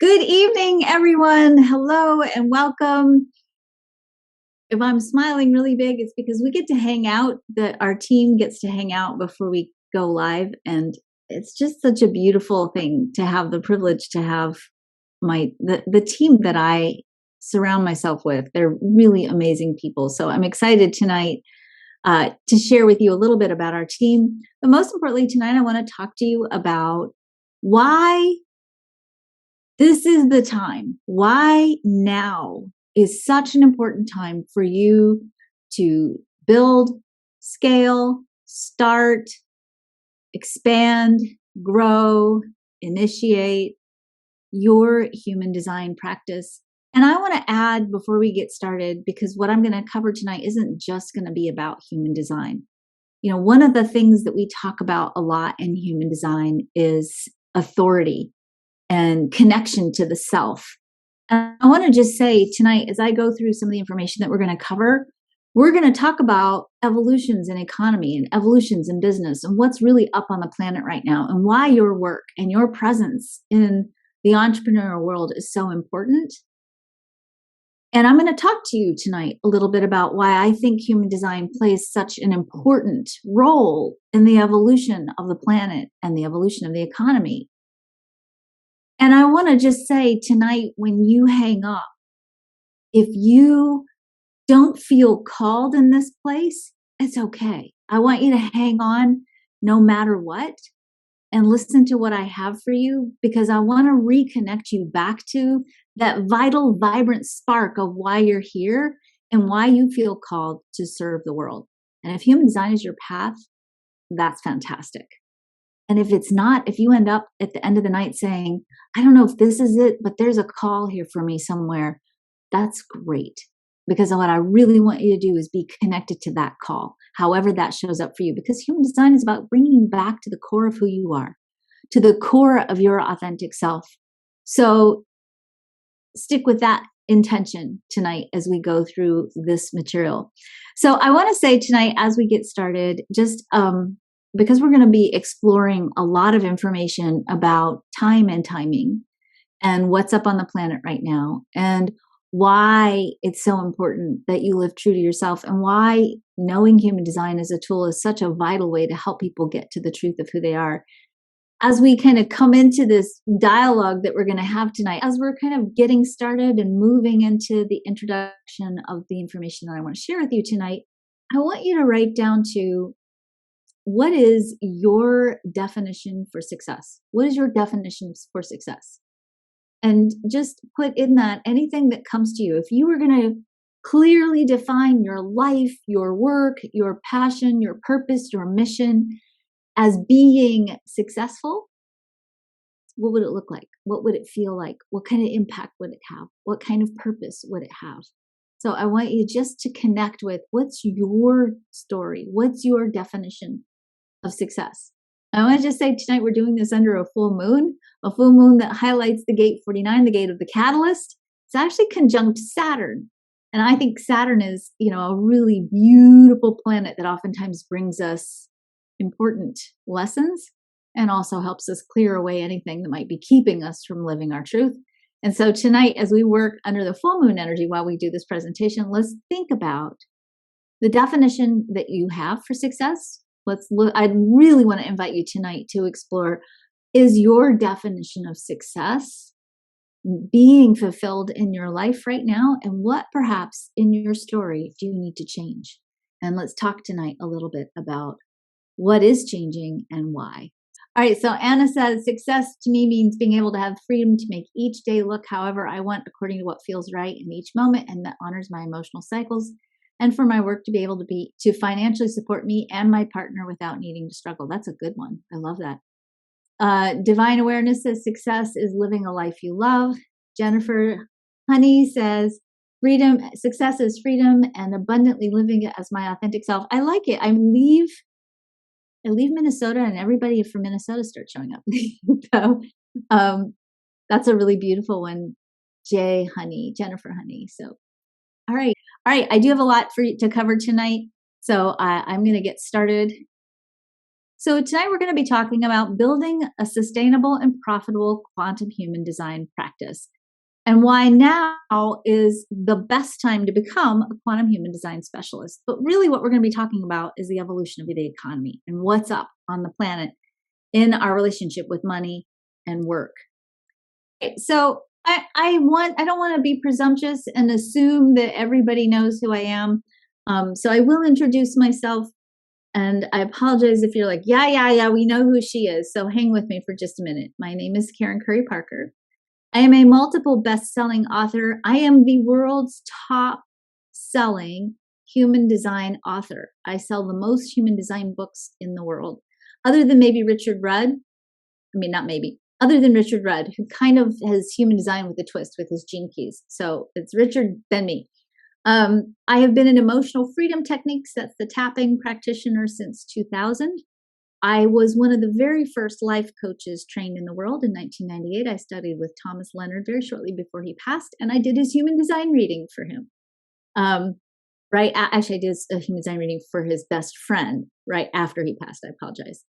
Good evening, everyone. Hello and welcome. If I'm smiling really big, it's because we get to hang out, our team gets to hang out before we go live. And it's just such a beautiful thing to have the privilege to have the team that I surround myself with. They're really amazing people. So I'm excited tonight to share with you a little bit about our team. But most importantly, tonight I want to talk to you about why this is the time. Why now is such an important time for you to build, scale, start, expand, grow, initiate your human design practice. And I want to add before we get started, because what I'm going to cover tonight isn't just going to be about human design. You know, one of the things that we talk about a lot in human design is authority and connection to the self. And I want to just say tonight, as I go through some of the information that we're going to cover, we're going to talk about evolutions in economy and evolutions in business and what's really up on the planet right now and why your work and your presence in the entrepreneurial world is so important. And I'm going to talk to you tonight a little bit about why I think human design plays such an important role in the evolution of the planet and the evolution of the economy. And I want to just say tonight, when you hang up, if you don't feel called in this place, it's okay. I want you to hang on no matter what and listen to what I have for you, because I want to reconnect you back to that vital, vibrant spark of why you're here and why you feel called to serve the world. And if human design is your path, that's fantastic. And if it's not, if you end up at the end of the night saying, I don't know if this is it, but there's a call here for me somewhere, that's great. Because what I really want you to do is be connected to that call, however that shows up for you. Because human design is about bringing you back to the core of who you are, to the core of your authentic self. So stick with that intention tonight as we go through this material. So I want to say tonight, as we get started, just because we're going to be exploring a lot of information about time and timing and what's up on the planet right now and why it's so important that you live true to yourself and why knowing human design as a tool is such a vital way to help people get to the truth of who they are. As we kind of come into this dialogue that we're going to have tonight, as we're kind of getting started and moving into the introduction of the information that I want to share with you tonight, I want you to write down to what is your definition for success? What is your definition for success? And just put in that anything that comes to you. If you were going to clearly define your life, your work, your passion, your purpose, your mission as being successful, what would it look like? What would it feel like? What kind of impact would it have? What kind of purpose would it have? So I want you just to connect with what's your story? What's your definition of success? I want to just say tonight we're doing this under a full moon that highlights the gate 49, the gate of the catalyst. It's actually conjunct Saturn. And I think Saturn is, a really beautiful planet that oftentimes brings us important lessons and also helps us clear away anything that might be keeping us from living our truth. And so tonight, as we work under the full moon energy while we do this presentation, let's think about the definition that you have for success. Let's look. I really want to invite you tonight to explore, is your definition of success being fulfilled in your life right now? And what perhaps in your story do you need to change? And let's talk tonight a little bit about what is changing and why. All right, so Anna says, success to me means being able to have freedom to make each day look however I want according to what feels right in each moment and that honors my emotional cycles, and for my work to be able to financially support me and my partner without needing to struggle. That's a good one. I love that. Divine Awareness says success is living a life you love. Jennifer Honey says success is freedom and abundantly living it as my authentic self. I like it. I leave Minnesota and everybody from Minnesota starts showing up. So that's a really beautiful one. Jennifer Honey. So, all right. I do have a lot for you to cover tonight. So I'm going to get started. So tonight we're going to be talking about building a sustainable and profitable quantum human design practice, and why now is the best time to become a quantum human design specialist. But really what we're going to be talking about is the evolution of the economy and what's up on the planet in our relationship with money and work. So I don't want to be presumptuous and assume that everybody knows who I am. So I will introduce myself, and I apologize if you're like, yeah, we know who she is. So hang with me for just a minute. My name is Karen Curry Parker. I am a multiple best-selling author. I am the world's top-selling human design author. I sell the most human design books in the world, other than maybe Richard Rudd. Other than Richard Rudd, who kind of has human design with a twist with his gene keys. So it's Richard, then me. I have been in emotional freedom techniques, that's the tapping practitioner, since 2000. I was one of the very first life coaches trained in the world in 1998. I studied with Thomas Leonard very shortly before he passed, and I did his human design reading for him. Actually, I did a human design reading for his best friend right after he passed. I apologize,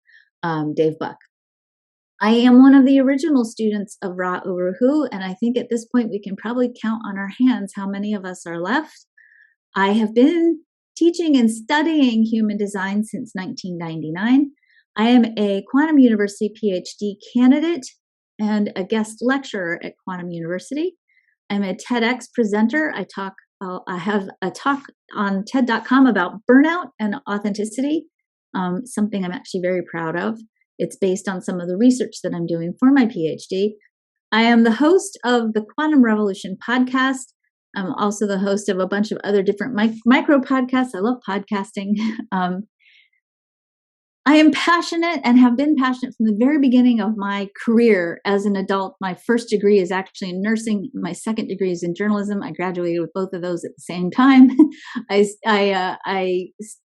Dave Buck. I am one of the original students of Ra Uru Hu, and I think at this point we can probably count on our hands how many of us are left. I have been teaching and studying human design since 1999. I am a Quantum University PhD candidate and a guest lecturer at Quantum University. I'm a TEDx presenter. I have a talk on TED.com about burnout and authenticity, something I'm actually very proud of. It's based on some of the research that I'm doing for my PhD. I am the host of the Quantum Revolution podcast. I'm also the host of a bunch of other different micro podcasts. I love podcasting. I am passionate and have been passionate from the very beginning of my career as an adult. My first degree is actually in nursing. My second degree is in journalism. I graduated with both of those at the same time. I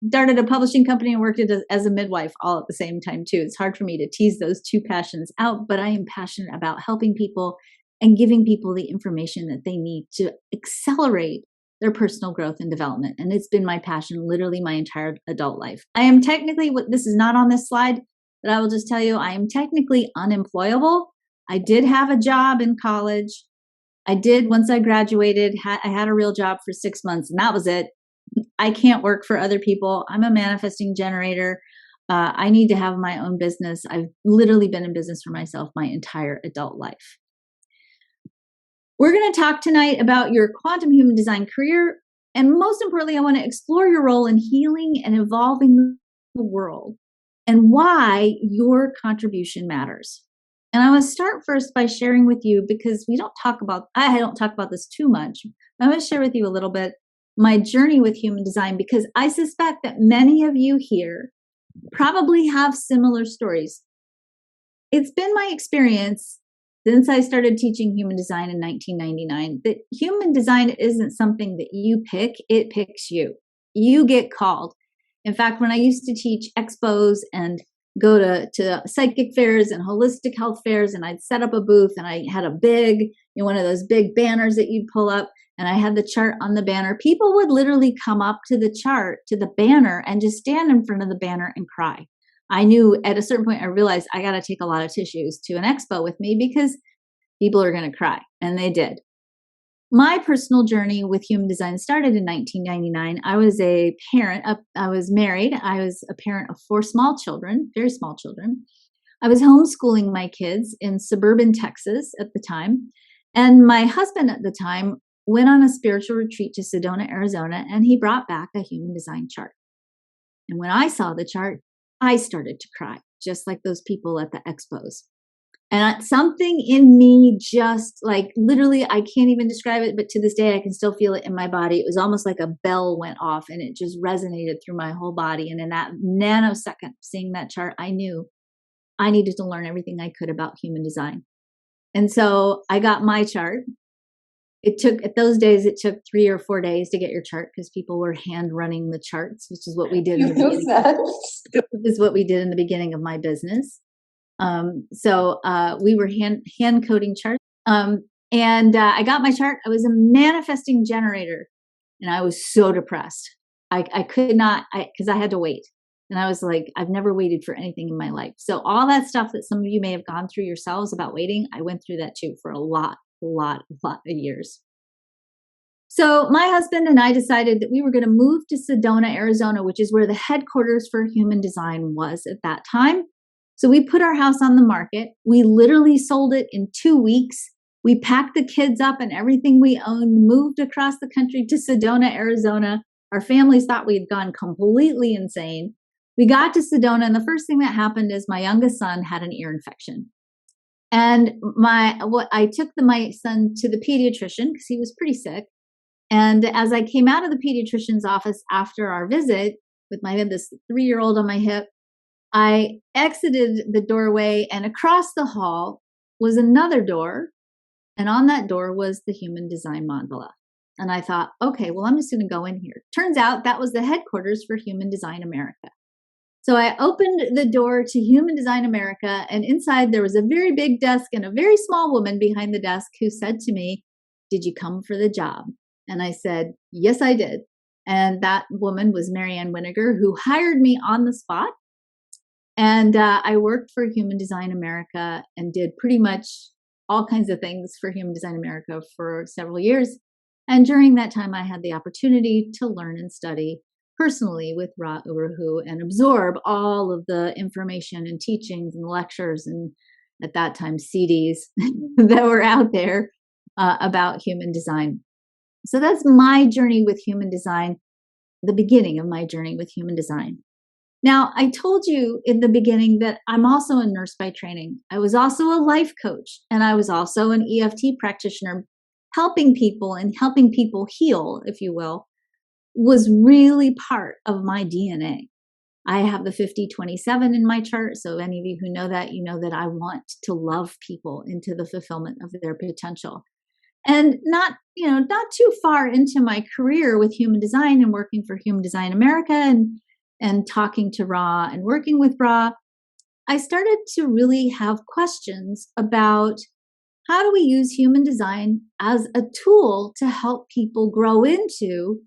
started a publishing company and worked as a midwife all at the same time too. It's hard for me to tease those two passions out, but I am passionate about helping people and giving people the information that they need to accelerate their personal growth and development. And it's been my passion literally my entire adult life. I am technically, this is not on this slide, but I will just tell you, I am technically unemployable. I did have a job in college. Once I graduated, I had a real job for 6 months, and that was it. I can't work for other people. I'm a manifesting generator. I need to have my own business. I've literally been in business for myself my entire adult life. We're going to talk tonight about your quantum human design career. And most importantly, I want to explore your role in healing and evolving the world and why your contribution matters. And I want to start first by sharing with you, because I don't talk about this too much. I'm going to share with you a little bit my journey with human design, because I suspect that many of you here probably have similar stories. It's been my experience since I started teaching human design in 1999, that human design isn't something that you pick, it picks you. You get called. In fact, when I used to teach expos and go to psychic fairs and holistic health fairs, and I'd set up a booth and I had a big, one of those big banners that you'd pull up, and I had the chart on the banner, people would literally come up to the chart, to the banner, and just stand in front of the banner and cry. I knew at a certain point, I realized I got to take a lot of tissues to an expo with me because people are going to cry. And they did. My personal journey with human design started in 1999. I was a parent. I was married. I was a parent of 4 small children, very small children. I was homeschooling my kids in suburban Texas at the time. And my husband at the time went on a spiritual retreat to Sedona, Arizona, and he brought back a human design chart. And when I saw the chart, I started to cry, just like those people at the expos. And something in me just like literally, I can't even describe it, but to this day, I can still feel it in my body. It was almost like a bell went off and it just resonated through my whole body. And in that nanosecond, seeing that chart, I knew I needed to learn everything I could about human design. And so I got my chart. At those days, it took 3 or 4 days to get your chart because people were hand running the charts, which is what we did in the beginning of my business. So we were hand coding charts. And I got my chart. I was a manifesting generator, and I was so depressed. I could not, because I had to wait. And I was like, I've never waited for anything in my life. So all that stuff that some of you may have gone through yourselves about waiting, I went through that too for a lot of years. So my husband and I decided that we were going to move to Sedona, Arizona, which is where the headquarters for Human Design was at that time. So we put our house on the market. We literally sold it in 2 weeks. We packed the kids up and everything we owned, moved across the country to Sedona, Arizona. Our families thought we had gone completely insane. We got to Sedona, and the first thing that happened is my youngest son had an ear infection. And I took my son to the pediatrician because he was pretty sick. And as I came out of the pediatrician's office after our visit with this 3-year-old on my hip, I exited the doorway, and across the hall was another door. And on that door was the Human Design mandala. And I thought, okay, well, I'm just going to go in here. Turns out that was the headquarters for Human Design America. So I opened the door to Human Design America, and inside there was a very big desk and a very small woman behind the desk who said to me, "Did you come for the job?" And I said, "Yes, I did." And that woman was Marianne Winiger, who hired me on the spot. And I worked for Human Design America and did pretty much all kinds of things for Human Design America for several years. And during that time, I had the opportunity to learn and study personally with Ra Uru and absorb all of the information and teachings and lectures and at that time CDs that were out there about human design. So that's my journey with human design, the beginning of my journey with human design. Now, I told you in the beginning that I'm also a nurse by training. I was also a life coach, and I was also an EFT practitioner, helping people and helping people heal, if you will, was really part of my DNA. I have the 50-27 in my chart. So any of you who know that, you know that I want to love people into the fulfillment of their potential. And not too far into my career with human design and working for Human Design America and talking to Ra and working with Ra, I started to really have questions about how do we use human design as a tool to help people grow into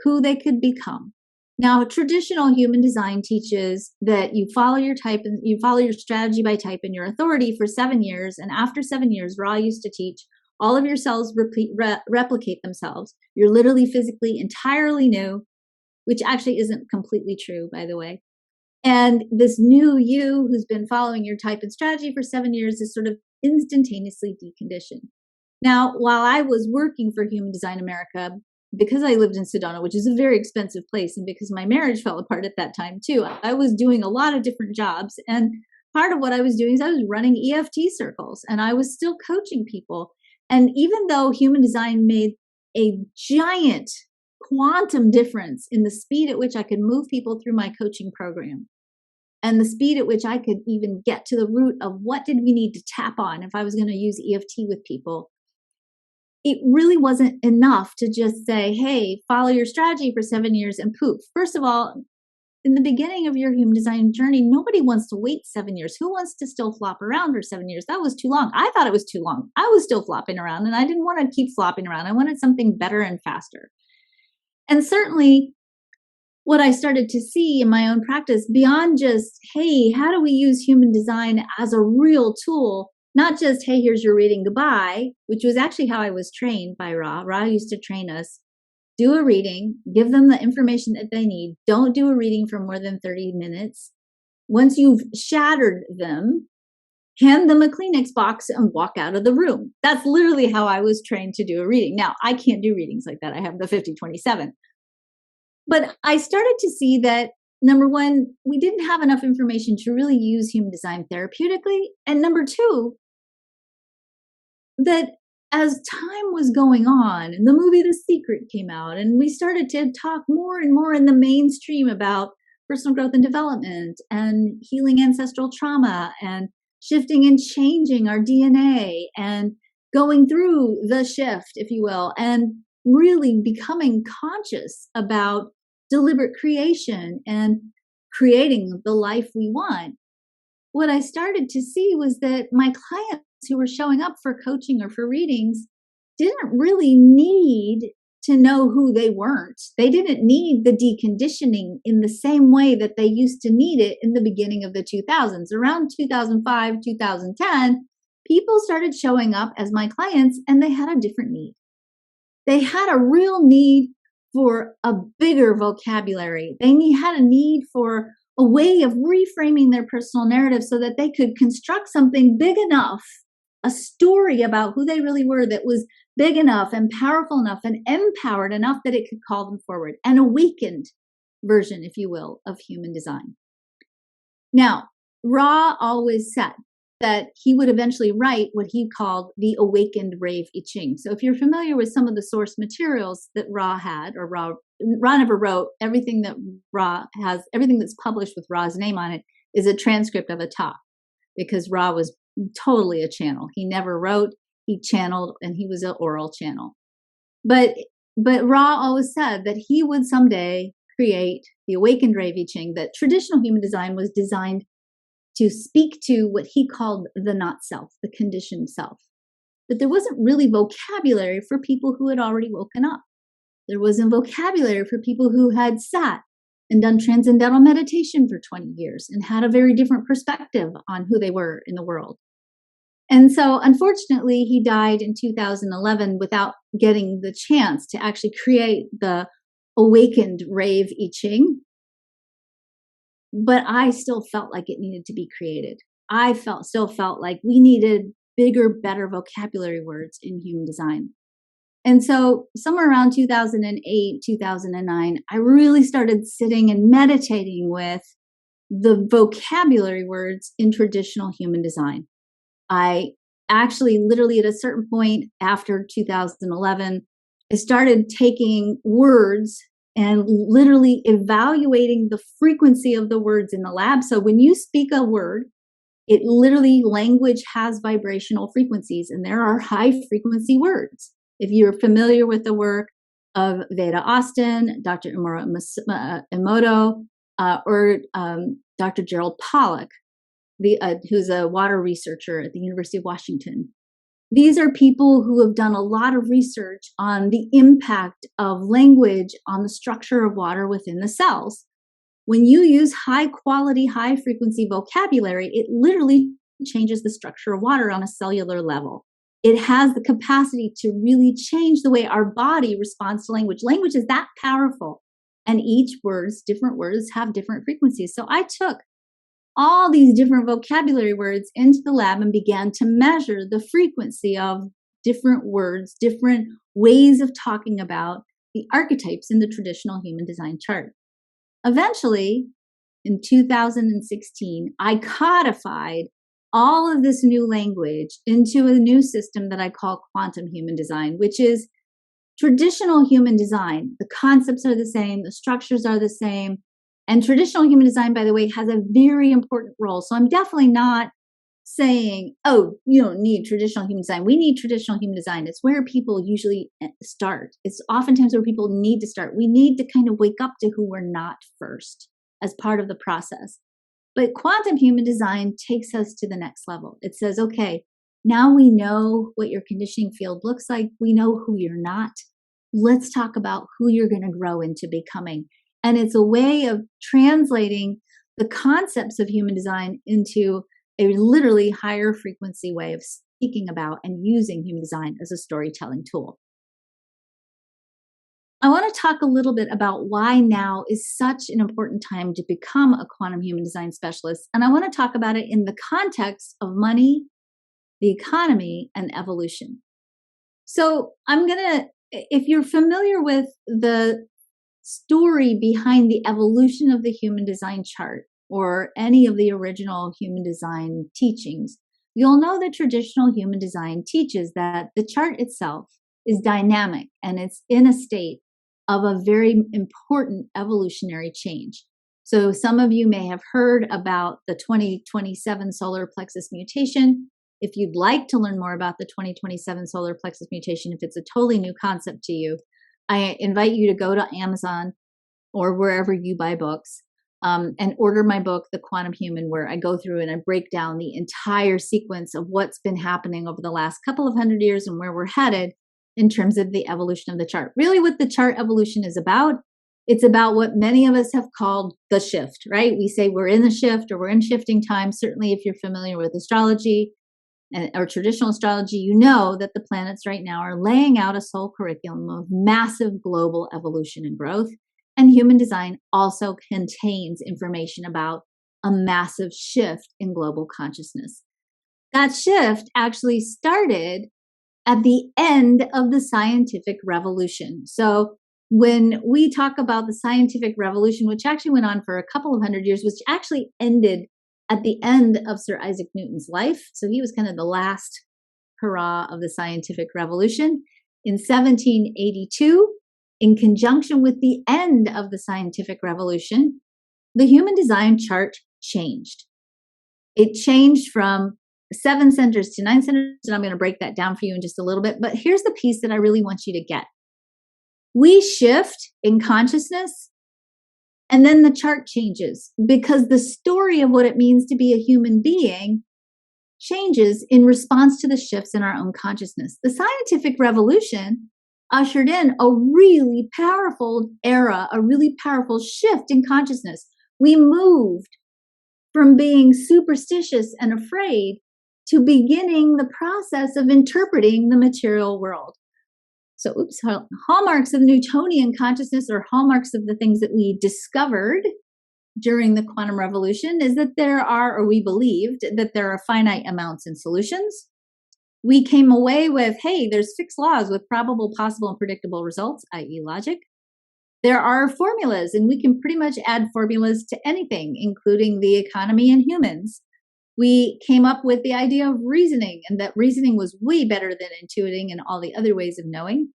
who they could become. Now, traditional human design teaches that you follow your type and you follow your strategy by type and your authority for 7 years. And after 7 years, Ra used to teach all of your cells replicate themselves. You're literally physically entirely new, which actually isn't completely true, by the way. And this new you who's been following your type and strategy for 7 years is sort of instantaneously deconditioned. Now, while I was working for Human Design America, because I lived in Sedona, which is a very expensive place, and because my marriage fell apart at that time too, I was doing a lot of different jobs. And part of what I was doing is I was running EFT circles, and I was still coaching people. And even though human design made a giant quantum difference in the speed at which I could move people through my coaching program and the speed at which I could even get to the root of what did we need to tap on if I was going to use EFT with people, it really wasn't enough to just say, hey, follow your strategy for 7 years and poof. First of all, in the beginning of your human design journey, nobody wants to wait 7 years. Who wants to still flop around for 7 years? That was too long. I thought it was too long. I was still flopping around, and I didn't want to keep flopping around. I wanted something better and faster. And certainly what I started to see in my own practice, beyond just, hey, how do we use human design as a real tool? Not just, hey, here's your reading, goodbye, which was actually how I was trained by Ra. Ra used to train us. Do a reading, give them the information that they need. Don't do a reading for more than 30 minutes. Once you've shattered them, hand them a Kleenex box and walk out of the room. That's literally how I was trained to do a reading. Now, I can't do readings like that. I have the 50-27. But I started to see that, number one, we didn't have enough information to really use human design therapeutically. And number two, that as time was going on and the movie The Secret came out and we started to talk more and more in the mainstream about personal growth and development and healing ancestral trauma and shifting and changing our DNA and going through the shift, if you will, and really becoming conscious about deliberate creation and creating the life we want, what I started to see was that my clients who were showing up for coaching or for readings didn't really need to know who they weren't. They didn't need the deconditioning in the same way that they used to need it in the beginning of the 2000s. Around 2005, 2010, people started showing up as my clients and they had a different need. They had a real need for a bigger vocabulary. They had a need for a way of reframing their personal narrative so that they could construct something big enough, a story about who they really were that was big enough and powerful enough and empowered enough that it could call them forward, an awakened version, if you will, of human design. Now, Ra always said that he would eventually write what he called the Awakened Rave I Ching. So if you're familiar with some of the source materials that Ra had, or Ra never wrote, everything that Ra has, everything that's published with Ra's name on it is a transcript of a talk, because Ra was totally a channel. He never wrote, he channeled, and he was an oral channel. But Ra always said that he would someday create the Awakened Rave I Ching, that traditional human design was designed to speak to what he called the not self, the conditioned self. But there wasn't really vocabulary for people who had already woken up. There wasn't vocabulary for people who had sat and done transcendental meditation for 20 years and had a very different perspective on who they were in the world. And so, unfortunately, he died in 2011 without getting the chance to actually create the Awakened Rave I Ching. But I still felt like it needed to be created. I still felt like we needed bigger, better vocabulary words in human design. And so somewhere around 2008, 2009, I really started sitting and meditating with the vocabulary words in traditional human design. I actually literally at a certain point after 2011, I started taking words and literally evaluating the frequency of the words in the lab. So when you speak a word, it literally, language has vibrational frequencies, and there are high frequency words. If you're familiar with the work of Veda Austin, Dr. Imura Emoto, or Dr. Gerald Pollack, who's a water researcher at the University of Washington, these are people who have done a lot of research on the impact of language on the structure of water within the cells. When you use high quality, high frequency vocabulary, it literally changes the structure of water on a cellular level. It has the capacity to really change the way our body responds to language. Language is that powerful. And different words have different frequencies. So I took all these different vocabulary words into the lab and began to measure the frequency of different words, different ways of talking about the archetypes in the traditional human design chart. Eventually, in 2016, I codified all of this new language into a new system that I call quantum human design, which is traditional human design. The concepts are the same, the structures are the same. And traditional human design, by the way, has a very important role. So I'm definitely not saying, oh, you don't need traditional human design. We need traditional human design. It's where people usually start. It's oftentimes where people need to start. We need to kind of wake up to who we're not first as part of the process. But quantum human design takes us to the next level. It says, okay, now we know what your conditioning field looks like. We know who you're not. Let's talk about who you're going to grow into becoming. And it's a way of translating the concepts of human design into a literally higher frequency way of speaking about and using human design as a storytelling tool. I want to talk a little bit about why now is such an important time to become a quantum human design specialist. And I want to talk about it in the context of money, the economy, and evolution. So if you're familiar with the story behind the evolution of the human design chart or any of the original human design teachings, you'll know that traditional human design teaches that the chart itself is dynamic and it's in a state of a very important evolutionary change. So some of you may have heard about the 2027 solar plexus mutation. If you'd like to learn more about the 2027 solar plexus mutation, if it's a totally new concept to you, I invite you to go to Amazon or wherever you buy books and order my book, The Quantum Human, where I go through and I break down the entire sequence of what's been happening over the last couple of hundred years and where we're headed in terms of the evolution of the chart. Really, what the chart evolution is about, it's about what many of us have called the shift, right? We say we're in the shift or we're in shifting times. Certainly, if you're familiar with astrology or traditional astrology, you know that the planets right now are laying out a soul curriculum of massive global evolution and growth. And human design also contains information about a massive shift in global consciousness. That shift actually started at the end of the scientific revolution. So when we talk about the scientific revolution, which actually went on for a couple of hundred years, which actually ended at the end of Sir Isaac Newton's life. So he was kind of the last hurrah of the scientific revolution. In 1782, in conjunction with the end of the scientific revolution, the human design chart changed. It changed from 7 centers to 9 centers, and I'm going to break that down for you in just a little bit. But here's the piece that I really want you to get. We shift in consciousness, and then the chart changes because the story of what it means to be a human being changes in response to the shifts in our own consciousness. The scientific revolution ushered in a really powerful era, a really powerful shift in consciousness. We moved from being superstitious and afraid to beginning the process of interpreting the material world. So, hallmarks of Newtonian consciousness, or hallmarks of the things that we discovered during the quantum revolution, is that there are, or we believed that there are finite amounts in solutions. We came away with, hey, there's fixed laws with probable, possible, and predictable results, i.e. logic. There are formulas, and we can pretty much add formulas to anything, including the economy and humans. We came up with the idea of reasoning, and that reasoning was way better than intuiting and all the other ways of knowing.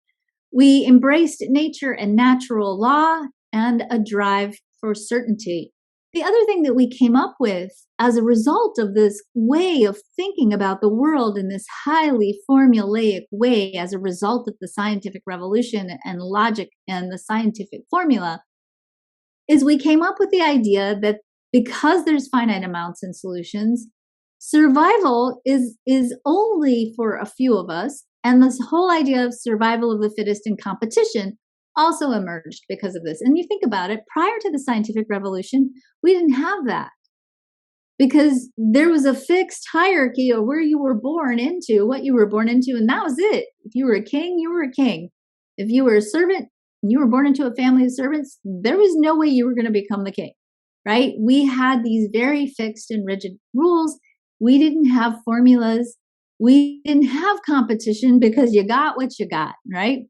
We embraced nature and natural law and a drive for certainty. The other thing that we came up with as a result of this way of thinking about the world in this highly formulaic way, as a result of the scientific revolution and logic and the scientific formula, is we came up with the idea that because there's finite amounts in solutions, survival is only for a few of us. And this whole idea of survival of the fittest in competition also emerged because of this. And you think about it, prior to the scientific revolution, we didn't have that because there was a fixed hierarchy of where you were born into, what you were born into, and that was it. If you were a king, you were a king. If you were a servant and you were born into a family of servants, there was no way you were going to become the king, right? We had these very fixed and rigid rules. We didn't have formulas. We didn't have competition because you got what you got, right?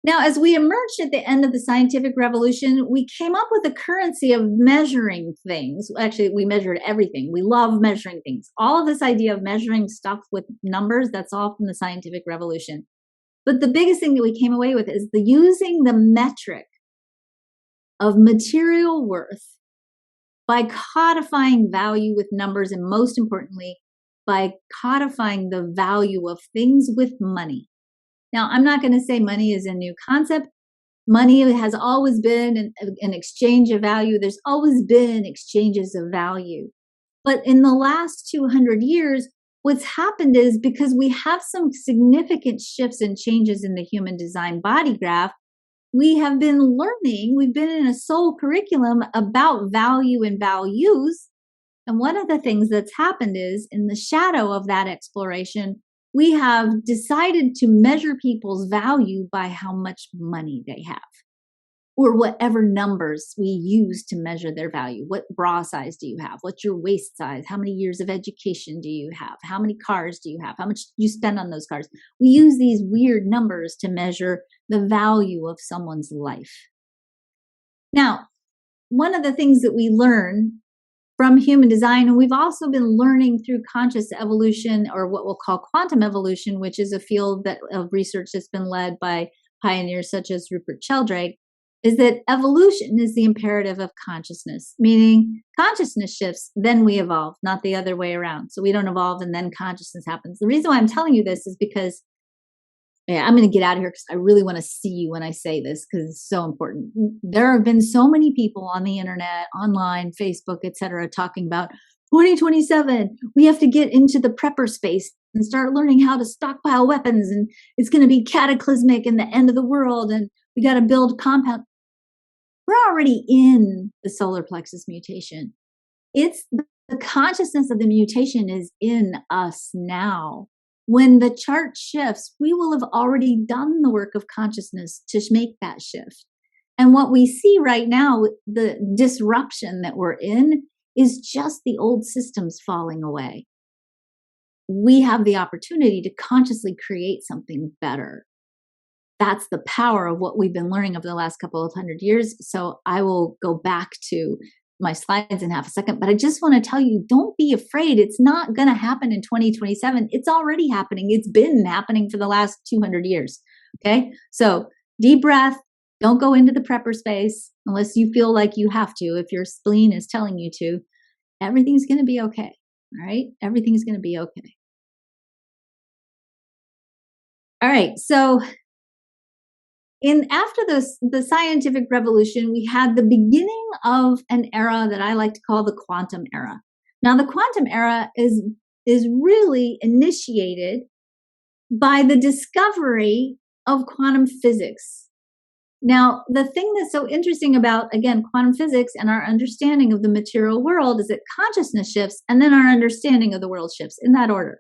Now, as we emerged at the end of the scientific revolution, we came up with a currency of measuring things. Actually, we measured everything. We love measuring things. All of this idea of measuring stuff with numbers, that's all from the scientific revolution. But the biggest thing that we came away with is using the metric of material worth by codifying value with numbers, and most importantly, by codifying the value of things with money. Now, I'm not going to say money is a new concept. Money has always been an exchange of value. There's always been exchanges of value. But in the last 200 years, what's happened is because we have some significant shifts and changes in the human design body graph, we have been learning, we've been in a soul curriculum about value and values. And one of the things that's happened is, in the shadow of that exploration, we have decided to measure people's value by how much money they have, or whatever numbers we use to measure their value. What bra size do you have? What's your waist size? How many years of education do you have? How many cars do you have? How much do you spend on those cars? We use these weird numbers to measure the value of someone's life. Now, one of the things that we learn from human design, and we've also been learning through conscious evolution, or what we'll call quantum evolution, which is a field of research that's been led by pioneers such as Rupert Sheldrake, is that evolution is the imperative of consciousness, meaning consciousness shifts, then we evolve, not the other way around. So we don't evolve and then consciousness happens. The reason why I'm telling you this is because I'm going to get out of here because I really want to see you when I say this, because it's so important. There have been so many people on the internet, online, Facebook, etc., talking about 2027, we have to get into the prepper space and start learning how to stockpile weapons. And it's going to be cataclysmic and the end of the world. And we got to build compound. We're already in the solar plexus mutation. It's the consciousness of the mutation is in us now. When the chart shifts, we will have already done the work of consciousness to make that shift. And what we see right now, the disruption that we're in, is just the old systems falling away. We have the opportunity to consciously create something better. That's the power of what we've been learning over the last couple of 100 years. So I will go back to my slides in half a second, but I just want to tell you, don't be afraid. It's not going to happen in 2027. It's already happening. It's been happening for the last 200 years. Okay. So deep breath. Don't go into the prepper space unless you feel like you have to. If your spleen is telling you to, everything's going to be okay. All right. Everything's going to be okay. All right. So after the scientific revolution, we had the beginning of an era that I like to call the quantum era. Now, the quantum era is really initiated by the discovery of quantum physics. Now, the thing that's so interesting about, again, quantum physics and our understanding of the material world is that consciousness shifts and then our understanding of the world shifts in that order.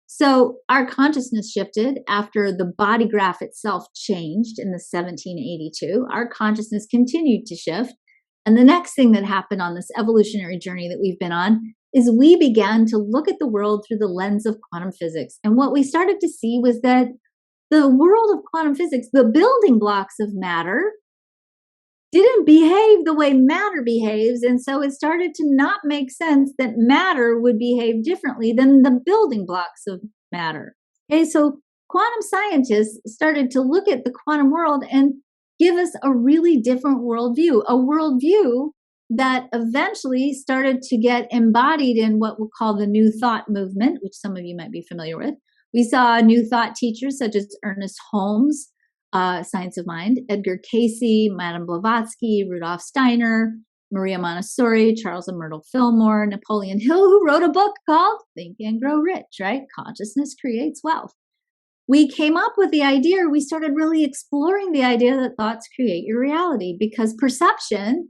So our consciousness shifted after the body graph itself changed in the 1782. Our consciousness continued to shift. And the next thing that happened on this evolutionary journey that we've been on is we began to look at the world through the lens of quantum physics. And what we started to see was that the world of quantum physics, the building blocks of matter, didn't behave the way matter behaves. And so it started to not make sense that matter would behave differently than the building blocks of matter. Okay, so quantum scientists started to look at the quantum world and give us a really different worldview, a worldview that eventually started to get embodied in what we'll call the New Thought movement, which some of you might be familiar with. We saw New Thought teachers such as Ernest Holmes, Science of Mind, Edgar Cayce, Madame Blavatsky, Rudolf Steiner, Maria Montessori, Charles and Myrtle Fillmore, Napoleon Hill, who wrote a book called Think and Grow Rich, right? Consciousness creates wealth. We came up with the idea, we started really exploring the idea that thoughts create your reality because perception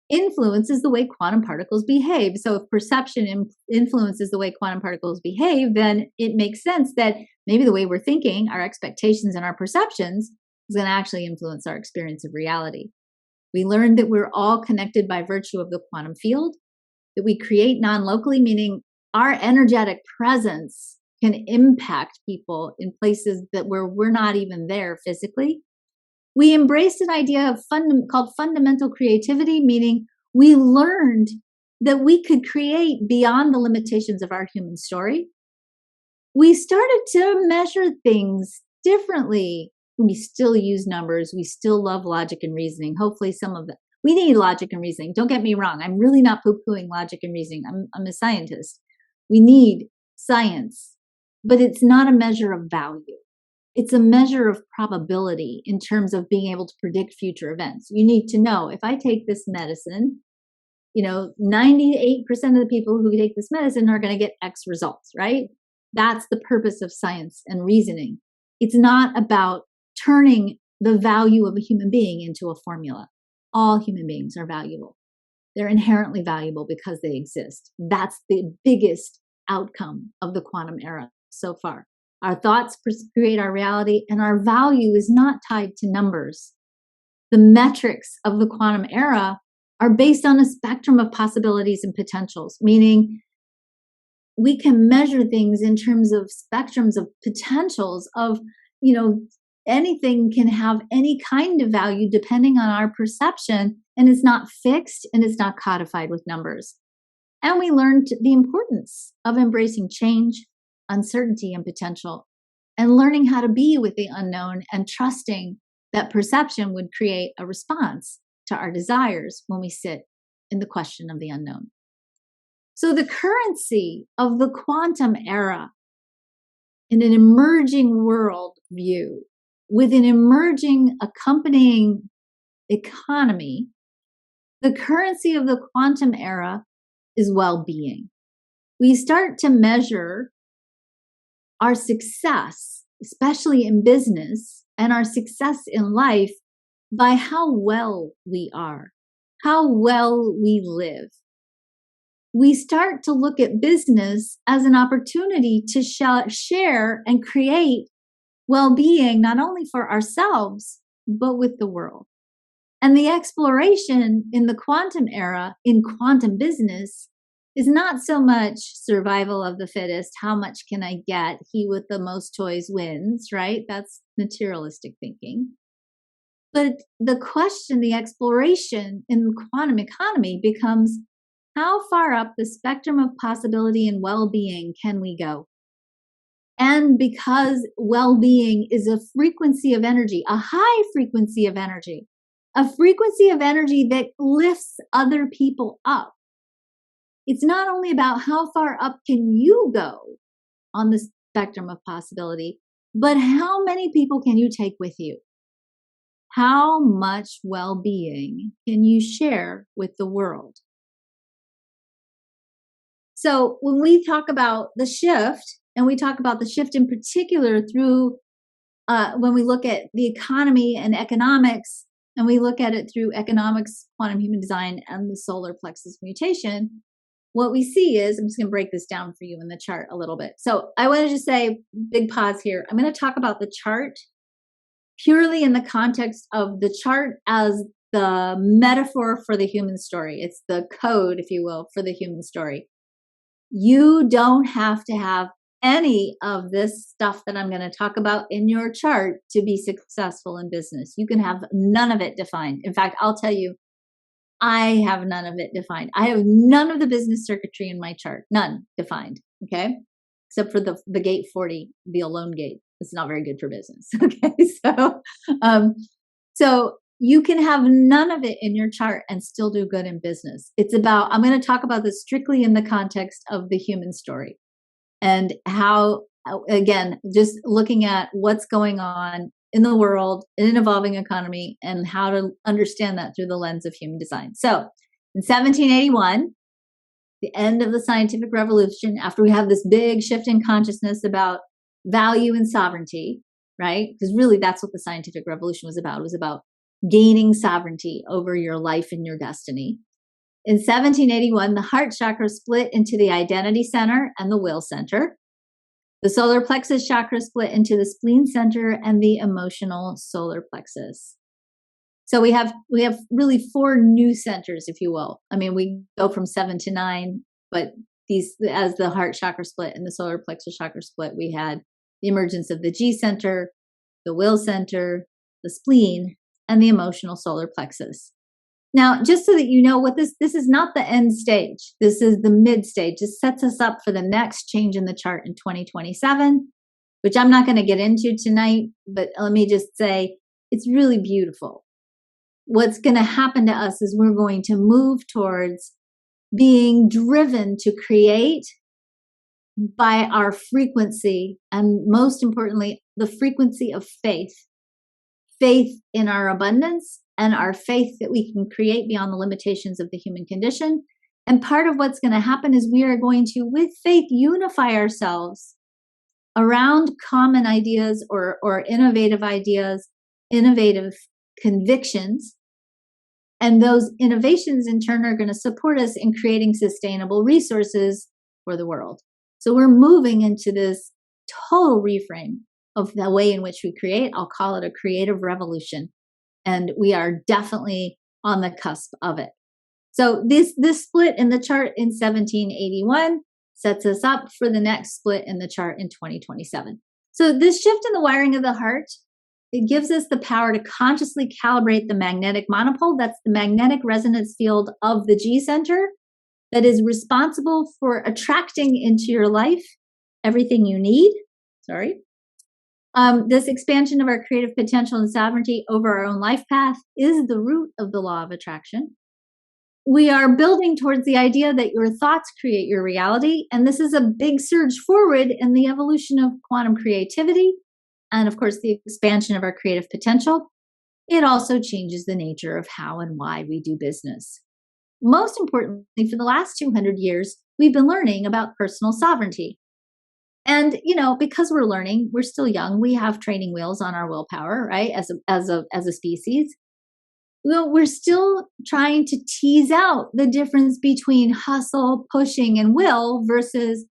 influences the way quantum particles behave. So if perception influences the way quantum particles behave, then it makes sense that maybe the way we're thinking, our expectations and our perceptions is going to actually influence our experience of reality. We learned that we're all connected by virtue of the quantum field, that we create non-locally, meaning our energetic presence can impact people in places where we're not even there physically. We embraced an idea of called fundamental creativity, meaning we learned that we could create beyond the limitations of our human story. We started to measure things differently. We still use numbers. We still love logic and reasoning. Hopefully some of we need logic and reasoning. Don't get me wrong. I'm really not poo-pooing logic and reasoning. I'm a scientist. We need science, but it's not a measure of value. It's a measure of probability in terms of being able to predict future events. You need to know if I take this medicine, 98% of the people who take this medicine are going to get X results, right? That's the purpose of science and reasoning. It's not about turning the value of a human being into a formula. All human beings are valuable. They're inherently valuable because they exist. That's the biggest outcome of the quantum era so far. Our thoughts create our reality, and our value is not tied to numbers. The metrics of the quantum era are based on a spectrum of possibilities and potentials, meaning we can measure things in terms of spectrums of potentials of, anything can have any kind of value depending on our perception, and it's not fixed and it's not codified with numbers. And we learned the importance of embracing change, uncertainty, and potential, and learning how to be with the unknown and trusting that perception would create a response to our desires when we sit in the question of the unknown. So the currency of the quantum era in an emerging world view with an emerging accompanying economy, the currency of the quantum era is well-being. We start to measure our success, especially in business, and our success in life by how well we are, how well we live. We start to look at business as an opportunity to share and create well-being, not only for ourselves, but with the world. And the exploration in the quantum era, in quantum business, is not so much survival of the fittest. How much can I get? He with the most toys wins, right? That's materialistic thinking. But the question, the exploration in the quantum economy becomes, how far up the spectrum of possibility and well-being can we go? And because well-being is a frequency of energy, a high frequency of energy, a frequency of energy that lifts other people up. It's not only about how far up can you go on the spectrum of possibility, but how many people can you take with you? How much well-being can you share with the world? So when we talk about the shift, and we talk about the shift in particular through when we look at the economy and economics, and we look at it through economics, quantum human design, and the solar plexus mutation, what we see is, I'm just going to break this down for you in the chart a little bit. So I want to just say, big pause here. I'm going to talk about the chart purely in the context of the chart as the metaphor for the human story. It's the code, if you will, for the human story. You don't have to have any of this stuff that I'm going to talk about in your chart to be successful in business. You can have none of it defined. In fact, I'll tell you, I have none of it defined. I have none of the business circuitry in my chart, none defined. Okay. Except for the gate 40, the alone gate. It's not very good for business. Okay. So you can have none of it in your chart and still do good in business. It's about, I'm going to talk about this strictly in the context of the human story and how, again, just looking at what's going on in the world, in an evolving economy, and how to understand that through the lens of human design. So in 1781, the end of the scientific revolution, after we have this big shift in consciousness about value and sovereignty, right? Because really that's what the scientific revolution was about. It was about gaining sovereignty over your life and your destiny. In 1781, the heart chakra split into the identity center and the will center. The solar plexus chakra split into the spleen center and the emotional solar plexus. So we have really 4 new centers, if you will. I mean, we go from 7 to 9, but these, as the heart chakra split and the solar plexus chakra split, we had the emergence of the G center, the will center, the spleen, and the emotional solar plexus. Now, just so that you know what this is not the end stage. This is the mid stage. This sets us up for the next change in the chart in 2027, which I'm not going to get into tonight, but let me just say it's really beautiful. What's going to happen to us is we're going to move towards being driven to create by our frequency, and most importantly, the frequency of faith. Faith in our abundance and our faith that we can create beyond the limitations of the human condition. And part of what's going to happen is we are going to, with faith, unify ourselves around common ideas or innovative ideas, innovative convictions. And those innovations in turn are going to support us in creating sustainable resources for the world. So we're moving into this total reframe of the way in which we create. I'll call it a creative revolution. And we are definitely on the cusp of it. So this split in the chart in 1781 sets us up for the next split in the chart in 2027. So this shift in the wiring of the heart, it gives us the power to consciously calibrate the magnetic monopole. That's the magnetic resonance field of the G center that is responsible for attracting into your life everything you need. This expansion of our creative potential and sovereignty over our own life path is the root of the law of attraction. We are building towards the idea that your thoughts create your reality, and this is a big surge forward in the evolution of quantum creativity and, of course, the expansion of our creative potential. It also changes the nature of how and why we do business. most importantly, for the last 200 years, we've been learning about personal sovereignty. And because we're learning, we're still young. We have training wheels on our willpower, right? As a species, well, we're still trying to tease out the difference between hustle, pushing, and will versus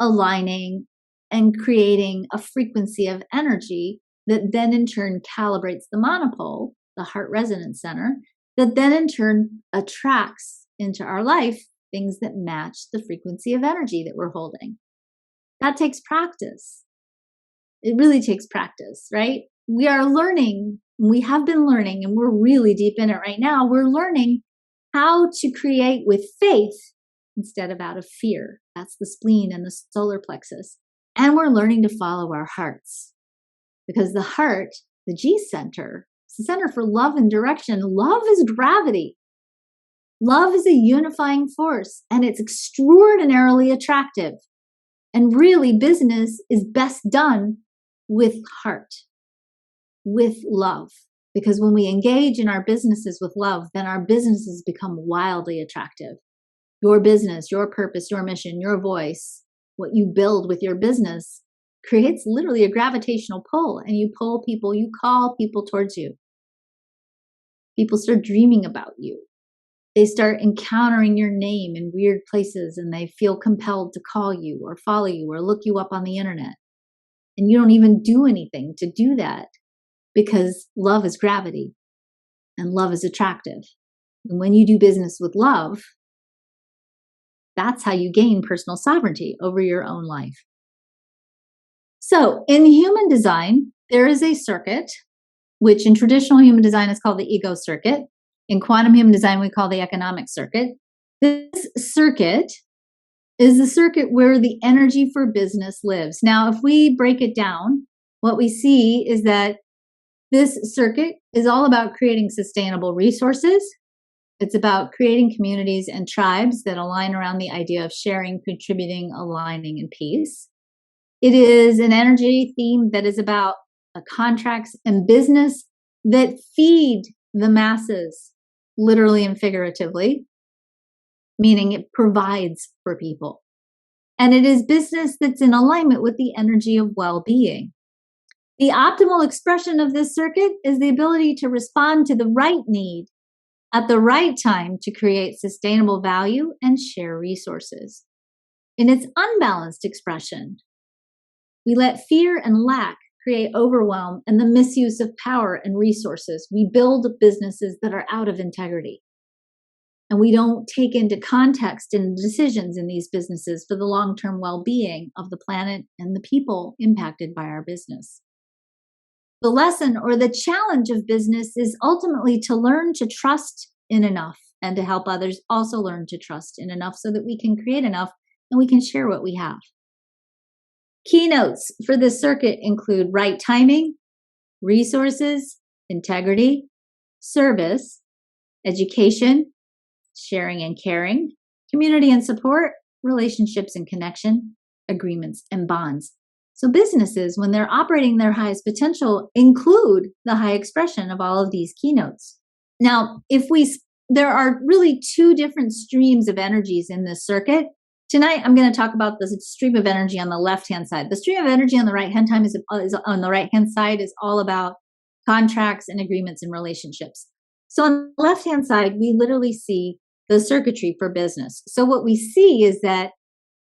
aligning and creating a frequency of energy that then in turn calibrates the monopole, the heart resonance center, that then in turn attracts into our life things that match the frequency of energy that we're holding. That takes practice. It really takes practice, right? We are learning, we have been learning, and we're really deep in it right now. We're learning how to create with faith instead of out of fear. That's the spleen and the solar plexus. And we're learning to follow our hearts, because the heart, the G center, is the center for love and direction. Love is gravity. Love is a unifying force, and it's extraordinarily attractive. And really, business is best done with heart, with love. Because when we engage in our businesses with love, then our businesses become wildly attractive. Your business, your purpose, your mission, your voice, what you build with your business creates literally a gravitational pull, and you pull people, you call people towards you. People start dreaming about you. They start encountering your name in weird places, and they feel compelled to call you or follow you or look you up on the internet. And you don't even do anything to do that, because love is gravity and love is attractive. And when you do business with love, that's how you gain personal sovereignty over your own life. So in human design, there is a circuit, which in traditional human design is called the ego circuit. In quantum human design, we call the economic circuit. This circuit is the circuit where the energy for business lives. Now, if we break it down, what we see is that this circuit is all about creating sustainable resources. It's about creating communities and tribes that align around the idea of sharing, contributing, aligning, and peace. It is an energy theme that is about contracts and business that feed the masses, literally and figuratively, meaning it provides for people. And it is business that's in alignment with the energy of well-being. The optimal expression of this circuit is the ability to respond to the right need at the right time to create sustainable value and share resources. In its unbalanced expression, we let fear and lack create overwhelm and the misuse of power and resources. We build businesses that are out of integrity. And we don't take into context in decisions in these businesses for the long-term well-being of the planet and the people impacted by our business. The lesson or the challenge of business is ultimately to learn to trust in enough and to help others also learn to trust in enough so that we can create enough and we can share what we have. Keynotes for this circuit include right timing, resources, integrity, service, education, sharing and caring, community and support, relationships and connection, agreements and bonds. So businesses, when they're operating their highest potential, include the high expression of all of these keynotes. Now, there are really two different streams of energies in this circuit. Tonight, I'm going to talk about the stream of energy on the left-hand side. The stream of energy on the right-hand side is all about contracts and agreements and relationships. So on the left-hand side, we literally see the circuitry for business. So what we see is that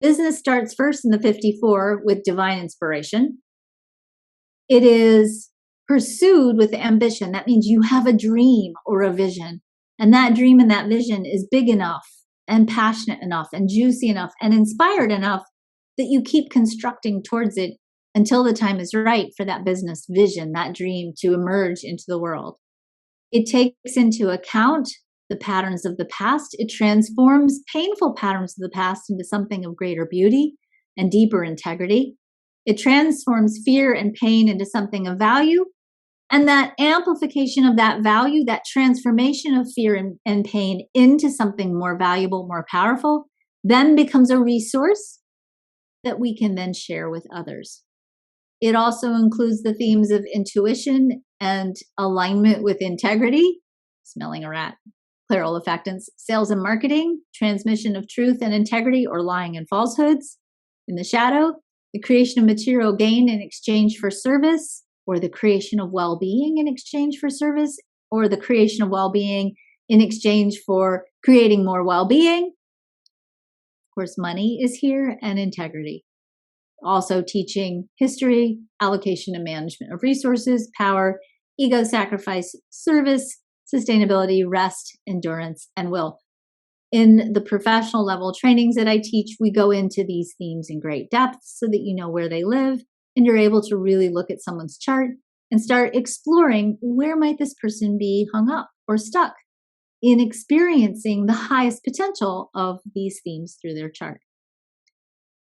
business starts first in the 54 with divine inspiration. It is pursued with ambition. That means you have a dream or a vision. And that dream and that vision is big enough and passionate enough and juicy enough and inspired enough that you keep constructing towards it until the time is right for that business vision, that dream to emerge into the world. It takes into account the patterns of the past. It transforms painful patterns of the past into something of greater beauty and deeper integrity. It transforms fear and pain into something of value. And that amplification of that value, that transformation of fear and pain into something more valuable, more powerful, then becomes a resource that we can then share with others. It also includes the themes of intuition and alignment with integrity, smelling a rat, Pluralifactants, sales and marketing, transmission of truth and integrity or lying and falsehoods. In the shadow, the creation of material gain in exchange for service, or the creation of well-being in exchange for service, or the creation of well-being in exchange for creating more well-being. Of course, money is here, and integrity. Also teaching history, allocation and management of resources, power, ego sacrifice, service, sustainability, rest, endurance, and will. In the professional level trainings that I teach, we go into these themes in great depth so that you know where they live and you're able to really look at someone's chart and start exploring where might this person be hung up or stuck in experiencing the highest potential of these themes through their chart.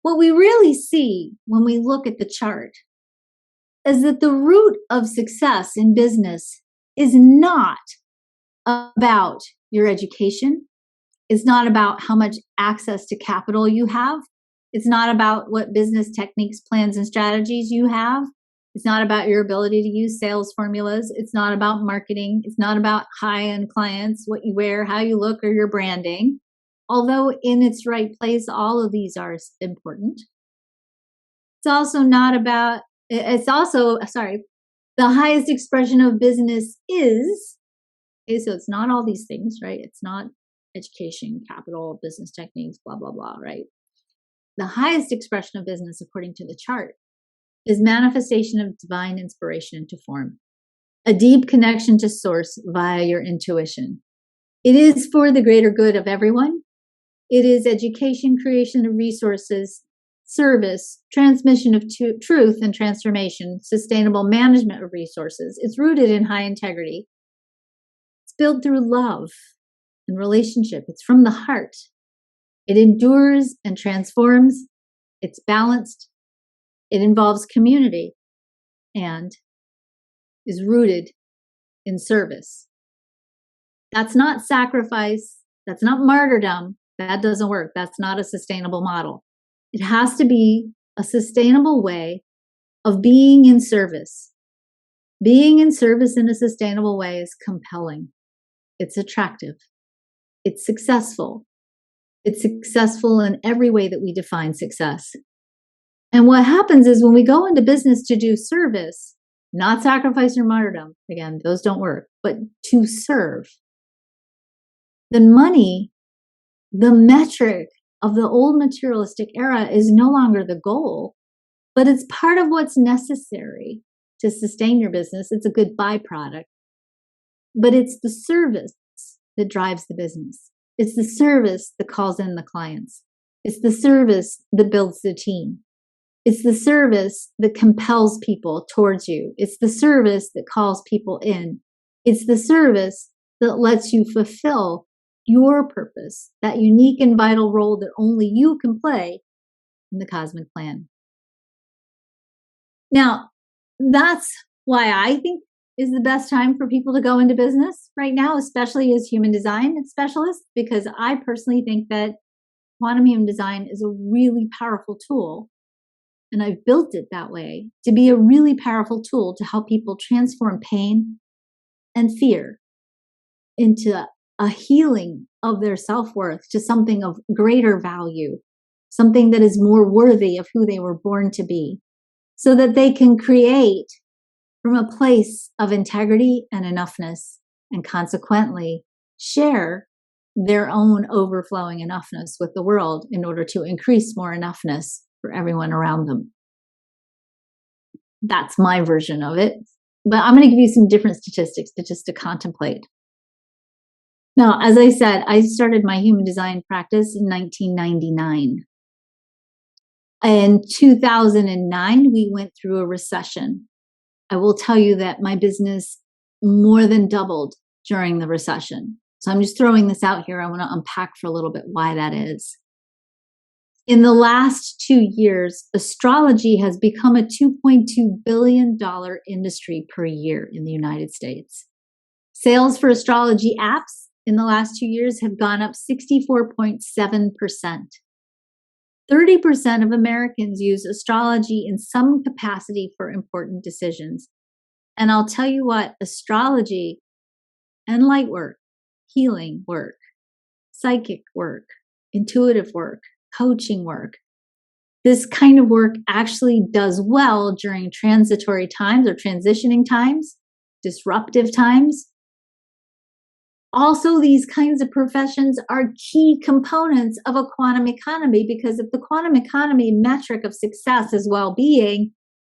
What we really see when we look at the chart is that the root of success in business is not about your education. It's not about how much access to capital you have. It's not about what business techniques, plans, and strategies you have. It's not about your ability to use sales formulas. It's not about marketing. It's not about high-end clients, what you wear, how you look, or your branding. Although in its right place, all of these are important. It's also the highest expression of business is, okay, so it's not all these things, right? It's not education, capital, business techniques, blah, blah, blah, right? The highest expression of business, according to the chart, is manifestation of divine inspiration into form, a deep connection to source via your intuition. It is for the greater good of everyone. It is education, creation of resources, service, transmission of truth and transformation, sustainable management of resources. It's rooted in high integrity. It's built through love and relationship. It's from the heart. It endures and transforms. It's balanced. It involves community and is rooted in service. That's not sacrifice. That's not martyrdom. That doesn't work. That's not a sustainable model. It has to be a sustainable way of being in service. Being in service in a sustainable way is compelling. It's attractive. It's successful. It's successful in every way that we define success. And what happens is when we go into business to do service, not sacrifice or martyrdom, again, those don't work, but to serve, then money, the metric of the old materialistic era, is no longer the goal, but it's part of what's necessary to sustain your business. It's a good byproduct, but it's the service that drives the business. It's the service that calls in the clients. It's the service that builds the team. It's the service that compels people towards you. It's the service that calls people in. It's the service that lets you fulfill your purpose, that unique and vital role that only you can play in the cosmic plan. Now, that's why I think is the best time for people to go into business right now, especially as human design specialists, because I personally think that quantum human design is a really powerful tool. And I've built it that way to be a really powerful tool to help people transform pain and fear into a healing of their self-worth to something of greater value, something that is more worthy of who they were born to be, so that they can create from a place of integrity and enoughness, and consequently share their own overflowing enoughness with the world in order to increase more enoughness for everyone around them. That's my version of it. But I'm going to give you some different statistics to contemplate. Now, as I said, I started my human design practice in 1999. In 2009, we went through a recession. I will tell you that my business more than doubled during the recession. So I'm just throwing this out here. I want to unpack for a little bit why that is. In the last 2 years, astrology has become a $2.2 billion industry per year in the United States. Sales for astrology apps in the last 2 years have gone up 64.7%. 30% of Americans use astrology in some capacity for important decisions. And I'll tell you what, astrology and light work healing work, psychic work, intuitive work, coaching work. This kind of work actually does well during transitory times or transitioning times, disruptive times. Also, these kinds of professions are key components of a quantum economy, because if the quantum economy metric of success is well-being,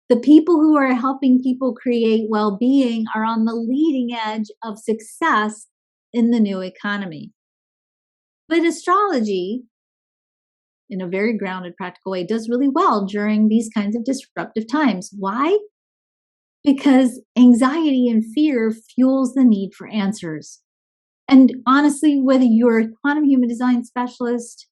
the people who are helping people create well-being are on the leading edge of success in the new economy. But astrology, in a very grounded, practical way, does really well during these kinds of disruptive times. Why? Because anxiety and fear fuels the need for answers. And honestly, whether you're a quantum human design specialist,